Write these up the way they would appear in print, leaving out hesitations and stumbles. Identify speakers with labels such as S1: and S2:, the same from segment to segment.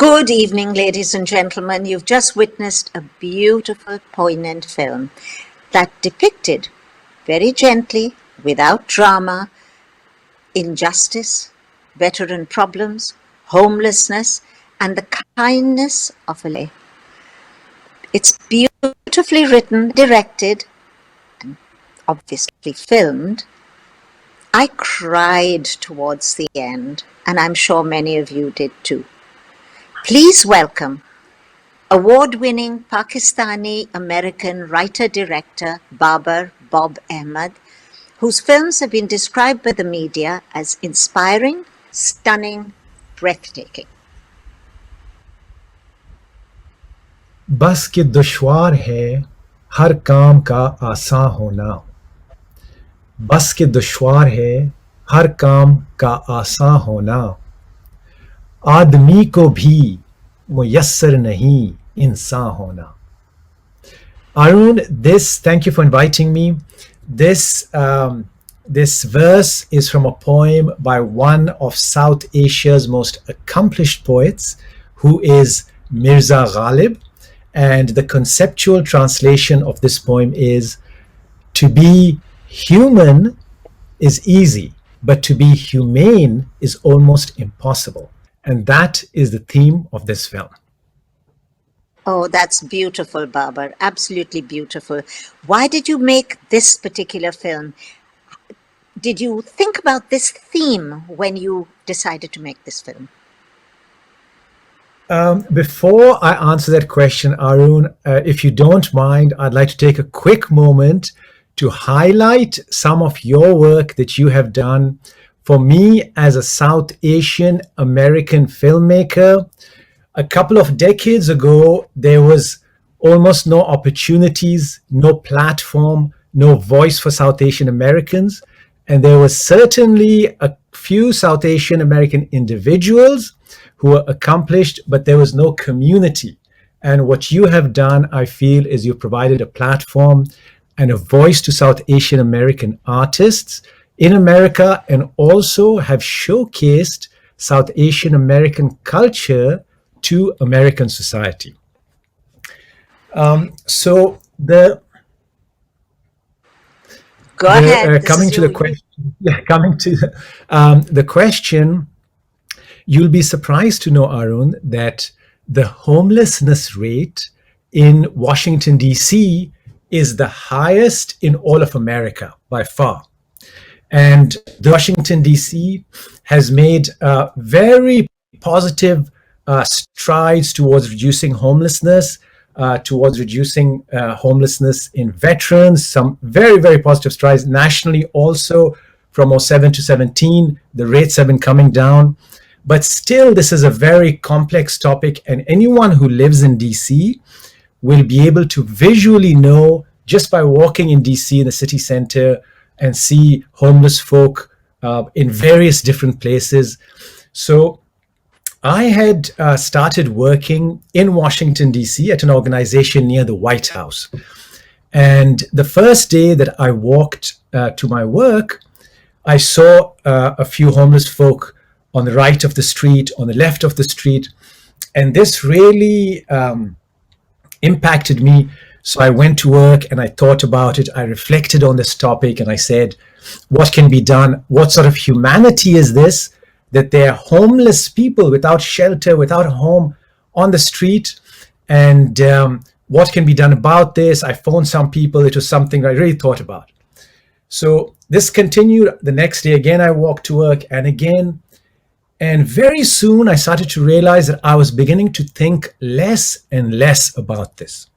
S1: Good evening, ladies and gentlemen. You've just witnessed a beautiful, poignant film that depicted very gently, without drama, injustice, veteran problems, homelessness, and the kindness of a lay. It's beautifully written, directed, and obviously filmed. I cried towards the end, and I'm sure many of you did too. Please welcome award-winning Pakistani-American writer-director Bob Ahmed, whose films have been described by the media as inspiring, stunning, breathtaking.
S2: बस के दुश्वार है हर काम का आसान होना बस के दुश्वार है हर काम का आसान होना आदमी को भी मुयस्सर नहीं इंसान होना. Aroon, thank you for inviting me. This verse is from a poem by one of South Asia's most accomplished poets, who is Mirza Ghalib. And the conceptual translation of this poem is, to be human is easy, but to be humane is almost impossible. And that is the theme of this film.
S1: Oh, that's beautiful, Babar. Absolutely beautiful. Why did you make this particular film? Did you think about this theme when you decided to make this film?
S2: Before I answer that question, Aroon, if you don't mind, I'd like to take a quick moment to highlight some of your work that you have done. For me, as a South Asian American filmmaker, a couple of decades ago, there was almost no opportunities, no platform, no voice for South Asian Americans. And there was certainly a few South Asian American individuals who were accomplished, but there was no community. And what you have done, I feel, is you provided a platform and a voice to South Asian American artists in America, and also have showcased South Asian American culture to American society.
S1: Go ahead.
S2: Coming to the question, you'll be surprised to know, Aroon, that the homelessness rate in Washington, D.C. is the highest in all of America by far. And Washington, D.C. has made very positive strides towards reducing homelessness, homelessness in veterans, some very, very positive strides nationally also. From 2007 to 2017, the rates have been coming down. But still, this is a very complex topic, and anyone who lives in DC will be able to visually know, just by walking in DC in the city center, and see homeless folk in various different places. So I had started working in Washington, DC at an organization near the White House. And the first day that I walked to my work, I saw a few homeless folk on the right of the street, on the left of the street. And this really impacted me. So I went to work and I thought about it. I reflected on this topic and I said, what can be done? What sort of humanity is this, that there are homeless people without shelter, without a home on the street? And what can be done about this? I phoned some people. It was something I really thought about. So this continued the next day. Again, I walked to work and again. And very soon I started to realize that I was beginning to think less and less about this.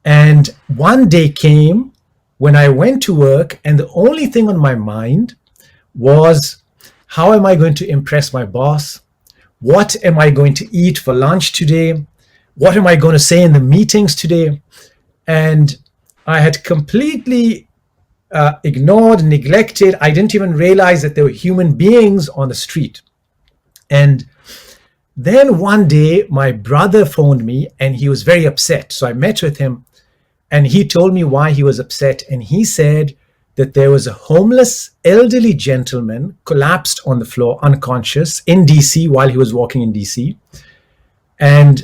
S2: And one day came when I went to work, and the only thing on my mind was, how am I going to impress my boss? What am I going to eat for lunch today? What am I going to say in the meetings today? And I had completely ignored, neglected. I didn't even realize that there were human beings on the street. And then one day, my brother phoned me and he was very upset. So I met with him and he told me why he was upset. And he said that there was a homeless elderly gentleman collapsed on the floor, unconscious, in DC while he was walking in DC. And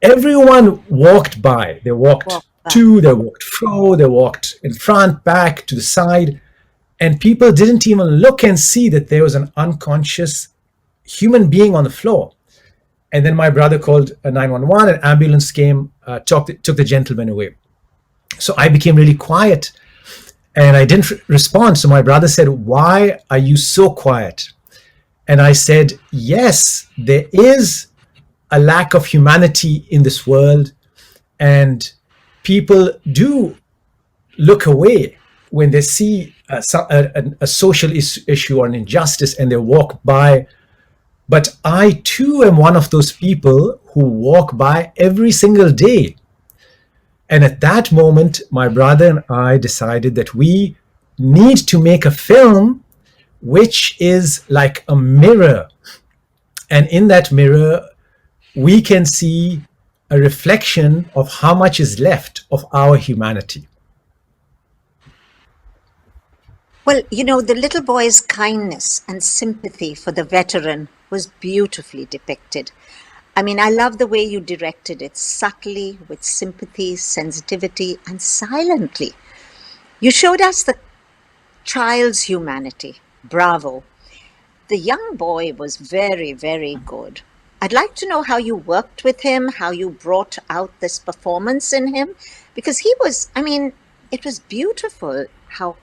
S2: everyone walked by. They walked
S1: Walk back.
S2: to, they walked fro, they walked in front, back, to the side. And people didn't even look and see that there was an unconscious human being on the floor. And then my brother called 911, an ambulance came, took the gentleman away. So I became really quiet and I didn't respond. So my brother said, "Why are you so quiet?" And I said, "Yes, there is a lack of humanity in this world, and people do look away when they see a social issue or an injustice and they walk by. But I too am one of those people who walk by every single day." And at that moment, my brother and I decided that we need to make a film which is like a mirror. And in that mirror, we can see a reflection of how much is left of our humanity.
S1: Well, the little boy's kindness and sympathy for the veteran was beautifully depicted. I mean, I love the way you directed it, subtly, with sympathy, sensitivity, and silently. You showed us the child's humanity. Bravo. The young boy was very, very good. I'd like to know how you worked with him, how you brought out this performance in him, because he was, it was beautiful how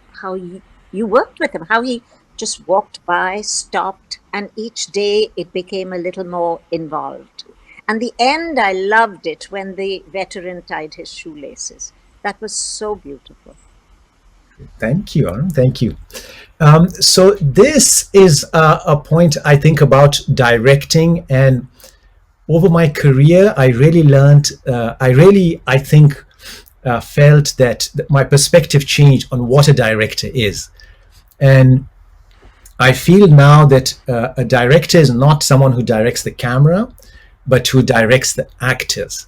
S1: you worked with him, how he just walked by, stopped, and each day it became a little more involved. And the end, I loved it when the veteran tied his shoelaces. That was so beautiful.
S2: Thank you, Aroon. Thank you. So this is a point I think about directing, and over my career, I really learned. I think, felt that my perspective changed on what a director is, and I feel now that a director is not someone who directs the camera, but who directs the actors.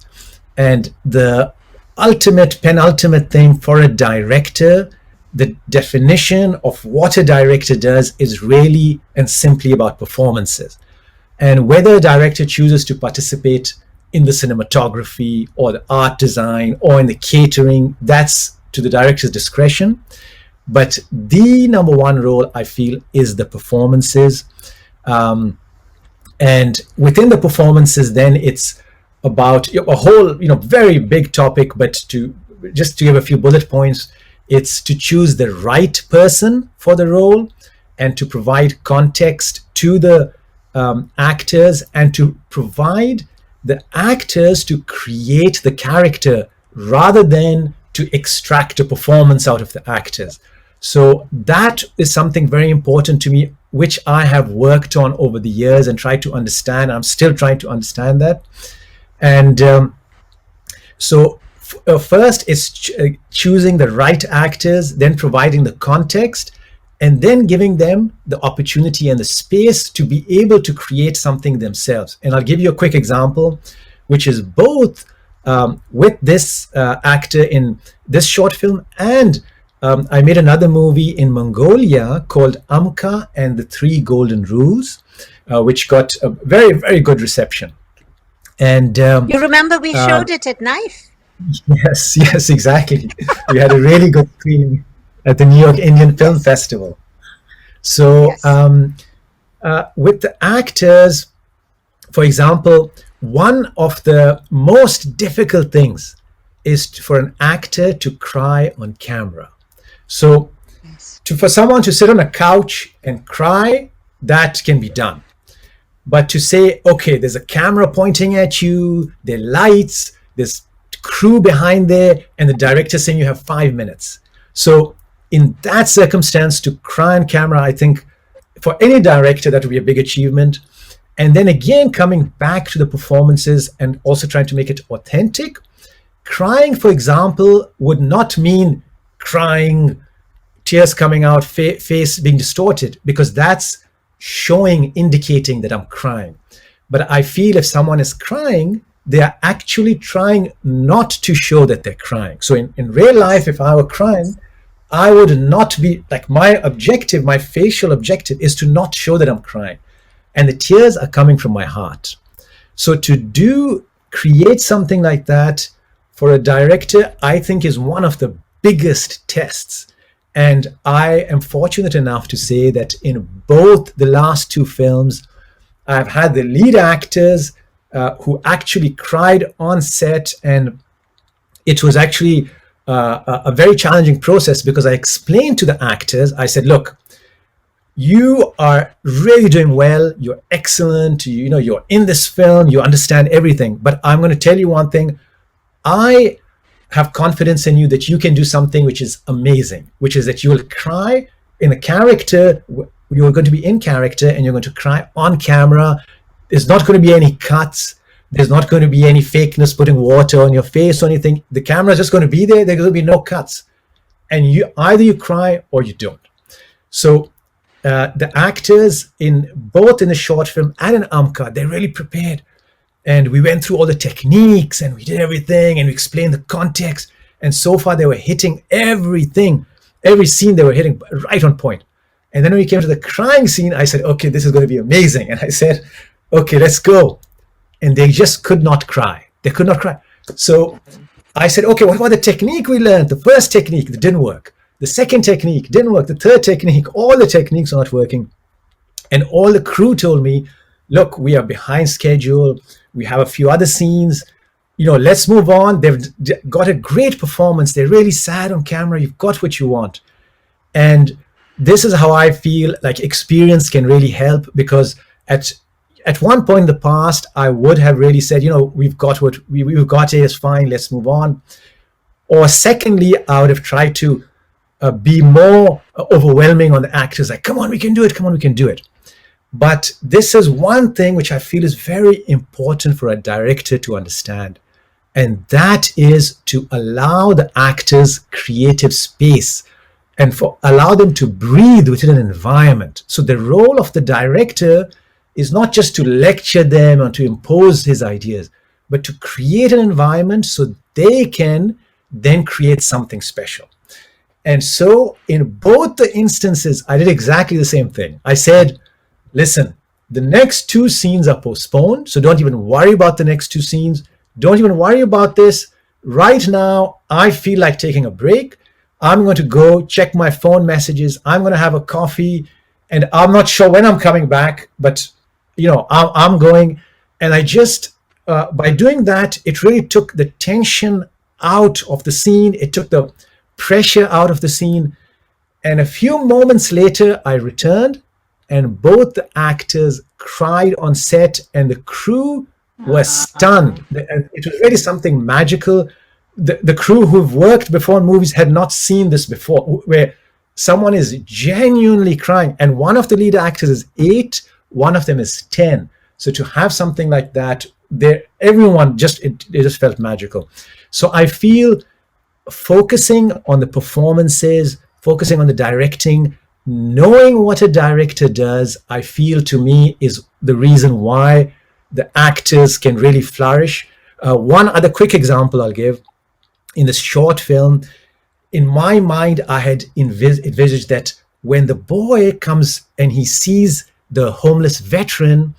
S2: And the penultimate thing for a director, the definition of what a director does is really and simply about performances. And whether a director chooses to participate in the cinematography or the art design or in the catering, that's to the director's discretion. But the number one role, I feel, is the performances. And within the performances, then it's about a whole, very big topic, but to give a few bullet points, it's to choose the right person for the role and to provide context to the actors and to provide the actors to create the character rather than to extract a performance out of the actors. So that is something very important to me, which I have worked on over the years and tried to understand. I'm still trying to understand that. And first is choosing the right actors, then providing the context, and then giving them the opportunity and the space to be able to create something themselves. And I'll give you a quick example, which is both with this actor in this short film, and I made another movie in Mongolia called Amka and the Three Golden Rules, which got a very, very good reception. And
S1: you remember we showed it at NIFE?
S2: Yes, exactly. We had a really good screening at the New York Indian Film Festival. So with the actors, for example, one of the most difficult things is for an actor to cry on camera. So for someone to sit on a couch and cry, that can be done. But to say, okay, there's a camera pointing at you, there are lights, there's crew behind there, and the director saying you have 5 minutes. So in that circumstance, to cry on camera, I think for any director, that would be a big achievement. And then again, coming back to the performances and also trying to make it authentic. Crying, for example, would not mean crying, tears coming out, face being distorted, because that's indicating that I'm crying. But I feel if someone is crying, they are actually trying not to show that they're crying. So in real life, if I were crying, I would not be, like, my facial objective is to not show that I'm crying. And the tears are coming from my heart. So to create something like that for a director, I think is one of the biggest tests. And I am fortunate enough to say that in both the last two films, I've had the lead actors who actually cried on set, and it was actually a very challenging process because I explained to the actors, I said, look, you are really doing well, you're excellent, you're in this film, you understand everything, but I'm going to tell you one thing. I have confidence in you that you can do something which is amazing, which is that you will cry in a character. You're going to be in character and you're going to cry on camera. There's not going to be any cuts. There's not going to be any fakeness, putting water on your face or anything. The camera is just going to be there. There's going to be no cuts. And either you cry or you don't. So the actors both in the short film and in Amka, they're really prepared. And we went through all the techniques and we did everything and we explained the context. And so far they were hitting everything. Every scene they were hitting right on point. And then when we came to the crying scene, I said, okay, this is going to be amazing. And I said, okay, let's go. And they just could not cry. They could not cry. So I said, okay, what about the technique we learned? The first technique that didn't work. The second technique didn't work. The third technique, all the techniques are not working. And all the crew told me, look, we are behind schedule. We have a few other scenes. Let's move on. They've got a great performance. They're really sad on camera. You've got what you want. And this is how I feel like experience can really help, because at one point in the past, I would have really said, we've got it, it's fine, let's move on. Or secondly, I would have tried to be more overwhelming on the actors, like, come on, we can do it, come on, we can do it. But this is one thing which I feel is very important for a director to understand. And that is to allow the actors creative space and allow them to breathe within an environment. So the role of the director is not just to lecture them or to impose his ideas, but to create an environment so they can then create something special. And so in both the instances, I did exactly the same thing. I said, listen, the next two scenes are postponed, so don't even worry about the next two scenes. Don't even worry about this. Right now, I feel like taking a break. I'm going to go check my phone messages. I'm going to have a coffee, and I'm not sure when I'm coming back, but I'm going. And I just, by doing that, it really took the tension out of the scene. It took the pressure out of the scene. And a few moments later, I returned, and both the actors cried on set, and the crew was stunned. It was really something magical. The crew who've worked before in movies had not seen this before, where someone is genuinely crying. And one of the lead actors is 8, one of them is 10. So to have something like that, everyone it just felt magical. So I feel focusing on the performances, focusing on the directing, knowing what a director does, I feel to me is the reason why the actors can really flourish. One other quick example I'll give. In this short film, in my mind, I had envisaged that when the boy comes and he sees the homeless veteran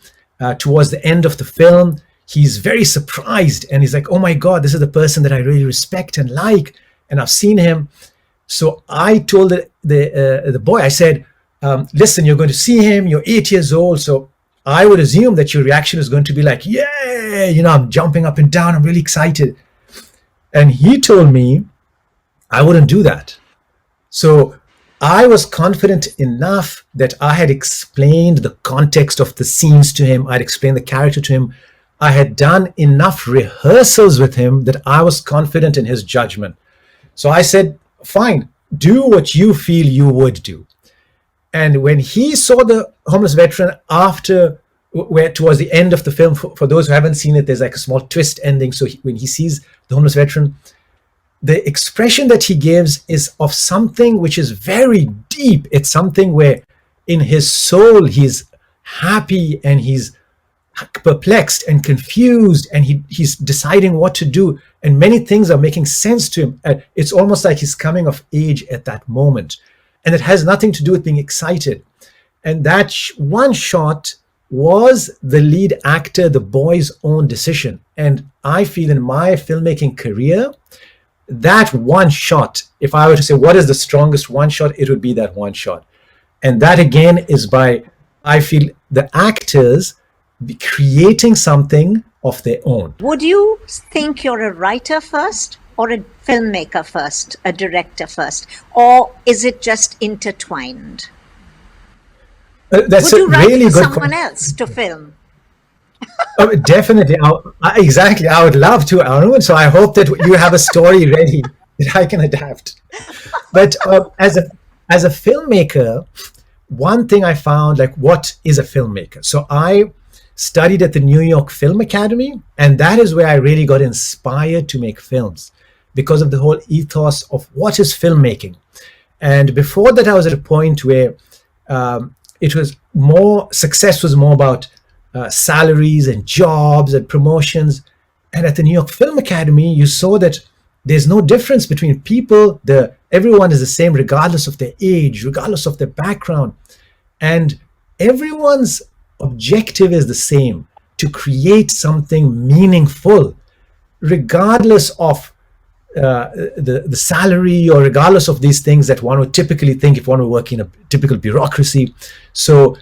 S2: towards the end of the film, he's very surprised and he's like, oh my God, this is the person that I really respect and like, and I've seen him. So I told the boy, I said, listen, you're going to see him, you're 8 years old, so I would assume that your reaction is going to be like, yeah, I'm jumping up and down, I'm really excited. And he told me I wouldn't do that. So I was confident enough that I had explained the context of the scenes to him. I'd explained the character to him. I had done enough rehearsals with him that I was confident in his judgment. So I said, fine, do what you feel you would do. And when he saw the homeless veteran towards the end of the film, for those who haven't seen it, there's like a small twist ending. So when he sees the homeless veteran, the expression that he gives is of something which is very deep. It's something where in his soul, he's happy and he's perplexed and confused, and he's deciding what to do. And many things are making sense to him. It's almost like he's coming of age at that moment. And it has nothing to do with being excited. And that one shot was the lead actor the boy's own decision? And I feel in my filmmaking career, that one shot, if I were to say what is the strongest one shot, it would be that one shot. And that again is by, I feel, the actors creating something of their own.
S1: Would you think you're a writer first or a filmmaker first, a director first, or is it just intertwined?
S2: That's
S1: Would you
S2: a
S1: write
S2: really
S1: for
S2: good
S1: someone
S2: question.
S1: else to film?
S2: Definitely. Exactly. I would love to, Aroon. So I hope that you have a story ready that I can adapt. But as a filmmaker, one thing I found, like, what is a filmmaker? So I studied at the New York Film Academy, and that is where I really got inspired to make films because of the whole ethos of what is filmmaking. And before that, I was at a point where it was more, success was more about salaries and jobs and promotions. And at the New York Film Academy, you saw that there's no difference between people. Everyone is the same regardless of their age, regardless of their background. And everyone's objective is the same, to create something meaningful, regardless of the salary, or regardless of these things that one would typically think if one were working in a typical bureaucracy. So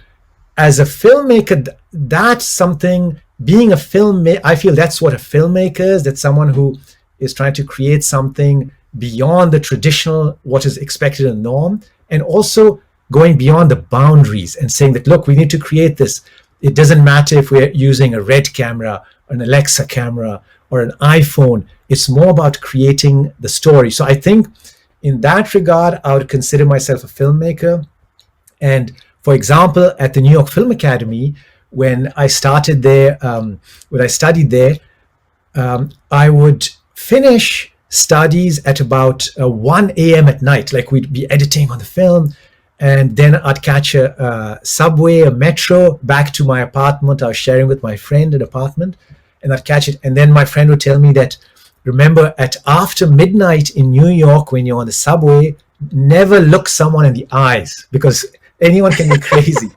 S2: as a filmmaker, that's something, being a filmmaker, I feel that's what a filmmaker is. That's someone who is trying to create something beyond the traditional, what is expected in the norm, and also going beyond the boundaries and saying that, look, we need to create this. It doesn't matter if we're using a Red camera, an Alexa camera, or an iPhone. It's more about creating the story. So I think in that regard, I would consider myself a filmmaker. And for example, at the New York Film Academy, when I started there, when I studied there, I would finish studies at about 1 a.m. at night. Like, we'd be editing on the film, and then I'd catch a subway, a metro back to my apartment. I was sharing with my friend an apartment, and I'd catch it. And then my friend would tell me that, remember, at after midnight in New York, when you're on the subway, never look someone in the eyes, because anyone can be crazy.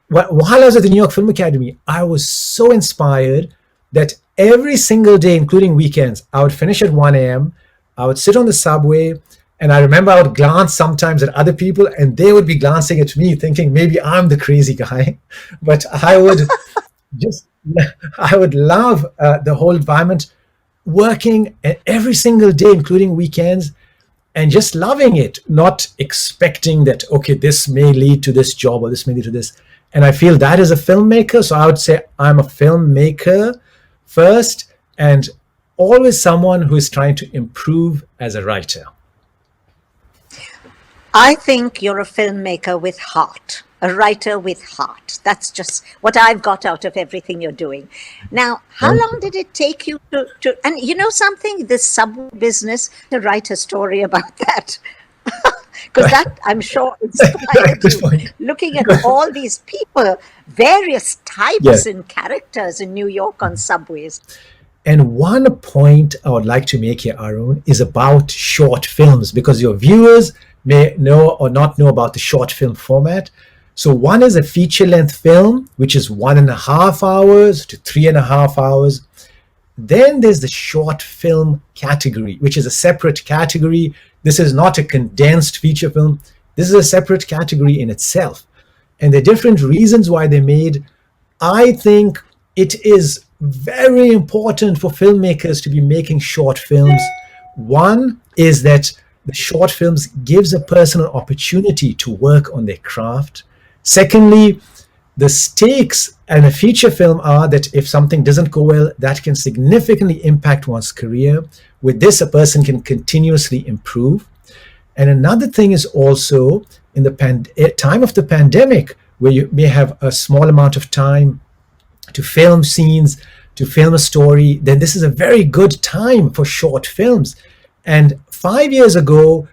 S2: While I was at the New York Film Academy, I was so inspired that every single day, including weekends, I would finish at 1 a.m. I would sit on the subway, and I remember I would glance sometimes at other people, and they would be glancing at me, thinking maybe I'm the crazy guy. But I would love the whole environment, working every single day, including weekends, and just loving it, not expecting that, okay, this may lead to this job or this may lead to this. And I feel that is a filmmaker. So I would say I'm a filmmaker first, and always someone who is trying to improve as a writer.
S1: I think you're a filmmaker with heart, a writer with heart. That's just what I've got out of everything you're doing. Now, how long did it take you to and you know something, this subway business, to write a story about that? Because that, I'm sure, inspired you. Looking at all these people, various types and characters in New York on subways.
S2: And one point I would like to make here, Aroon, is about short films, because your viewers may know or not know about the short film format. So one is a feature-length film, which is 1.5 hours to 3.5 hours. Then there's the short film category, which is a separate category. This is not a condensed feature film. This is a separate category in itself. And the different reasons why they're made, I think it is very important for filmmakers to be making short films. One is that the short films gives a person an opportunity to work on their craft. Secondly, the stakes in a feature film are that if something doesn't go well, that can significantly impact one's career. With this, a person can continuously improve. And another thing is also, in the time of the pandemic, where you may have a small amount of time to film scenes, to film a story, then this is a very good time for short films. And 5 years ago,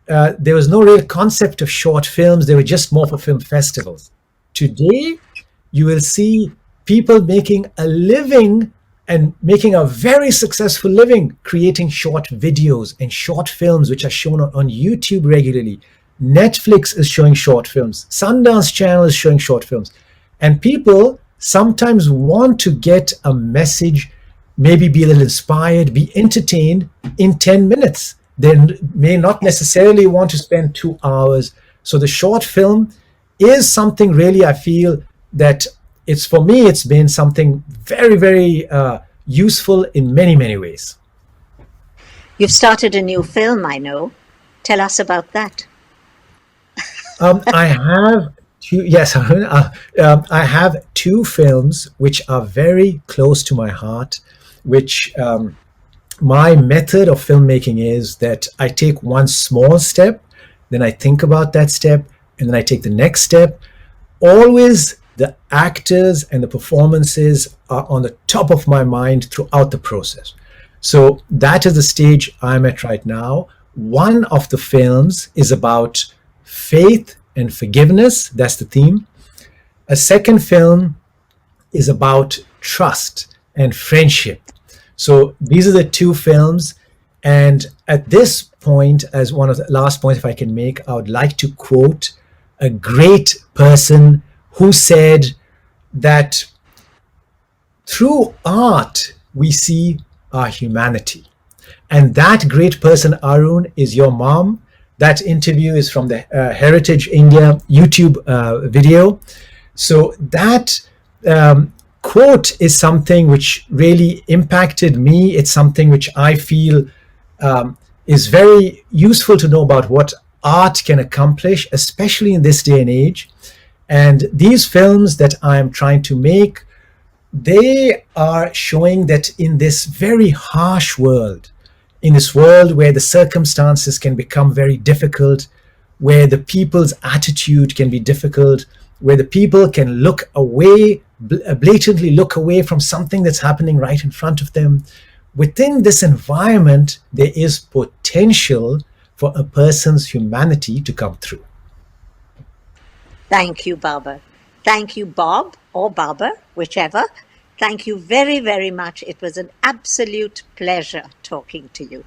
S2: there was no real concept of short films. They were just more for film festivals. Today, you will see people making a living and making a very successful living creating short videos and short films, which are shown on YouTube regularly. Netflix is showing short films. Sundance Channel is showing short films. And people sometimes want to get a message, maybe be a little inspired, be entertained in 10 minutes. They may not necessarily want to spend 2 hours. So the short film is something really, I feel that it's, for me, it's been something very, very useful in many, many ways.
S1: You've started a new film, I know. Tell us about that.
S2: I have two, yes, I have two films which are very close to my heart, which my method of filmmaking is that I take one small step, then I think about that step, and then I take the next step. Always the actors and the performances are on the top of my mind throughout the process. So that is the stage I'm at right now. One of the films is about faith and forgiveness. That's the theme. A second film is about trust and friendship. So these are the two films. And at this point, as one of the last points, if I can make, I would like to quote a great person who said that through art, we see our humanity. And that great person, Aroon, is your mom. That interview is from the Heritage India YouTube video. So that quote is something which really impacted me. It's something which I feel is very useful to know about what art can accomplish, especially in this day and age. And these films that I'm trying to make, they are showing that in this very harsh world, in this world where the circumstances can become very difficult, where the people's attitude can be difficult, where the people can look away, blatantly look away from something that's happening right in front of them. Within this environment, there is potential for a person's humanity to come through.
S1: Thank you, Baba. Thank you, Bob or Baba, whichever. Thank you very, very much. It was an absolute pleasure talking to you.